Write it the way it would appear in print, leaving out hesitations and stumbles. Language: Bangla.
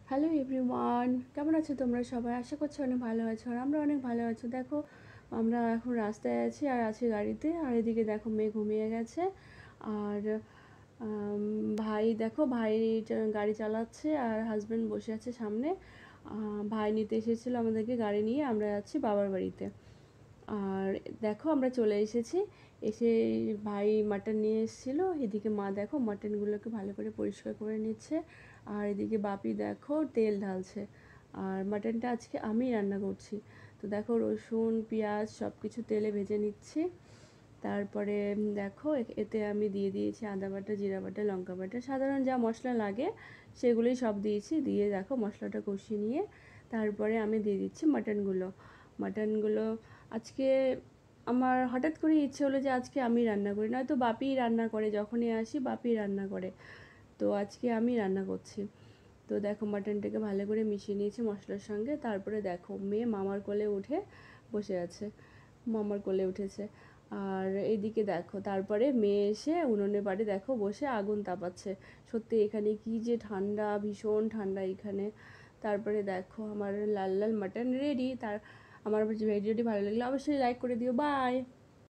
হ্যালো এভরিওয়ান, কেমন আছো তোমরা সবাই? আশা করছি অনেক ভালো আছো, আর আমরা অনেক ভালো আছি। দেখো, আমরা এখন রাস্তায় আছি আর আছি গাড়িতে, আর এদিকে দেখো মেয়ে ঘুমিয়ে গেছে। আর ভাই দেখো, ভাই গাড়ি চালাচ্ছে আর হাজব্যান্ড বসে আছে সামনে। ভাই নিতে এসেছিলো আমাদেরকে গাড়ি নিয়ে, আমরা যাচ্ছি বাবার বাড়িতে। আর দেখো আমরা চলে এসেছি। এসে ভাই মাটন নিয়ে এসেছিলো, এদিকে মা দেখো মাটনগুলোকে ভালো করে পরিষ্কার করে নিচ্ছে। আর এদিকে বাপি দেখো তেল ঢালছে। আর মাটনটা আজকে আমি রান্না করছি। তো দেখো রসুন পেঁয়াজ সব কিছু তেলে ভেজে নিচ্ছি। তারপরে দেখো এতে আমি দিয়ে দিয়েছি আদা বাটা, জিরা বাটা, লঙ্কা বাটা, সাধারণ যা মশলা লাগে সেগুলোই সব দিয়েছি। দিয়ে দেখো মশলাটা কষিয়ে নিয়ে তারপরে আমি দিয়ে দিচ্ছি মাটনগুলো। আজকে আমার হঠাৎ করে ইচ্ছে হলো যে আজকে আমি রান্না করি, নয়তো বাপিই রান্না করে, যখনই আসি বাপিই রান্না করে। তো আজকে আমি রান্না করছি। তো দেখো মাটনটাকে ভালো করে মিশিয়ে নিয়েছি মশলার সঙ্গে। তারপরে দেখো মেয়ে মামার কোলে উঠে বসে আছে, মামার কোলে উঠেছে। আর এইদিকে দেখো তারপরে মেয়ে এসে উনুনের পাড়ে দেখো বসে আগুন তাপাচ্ছে। সত্যি এখানে কি যে ঠান্ডা, ভীষণ ঠান্ডা এখানে। তারপরে দেখো আমার লাল লাল মাটন রেডি। আমার ভিডিওটি ভালো লাগলে অবশ্যই লাইক করে দিও। বাই।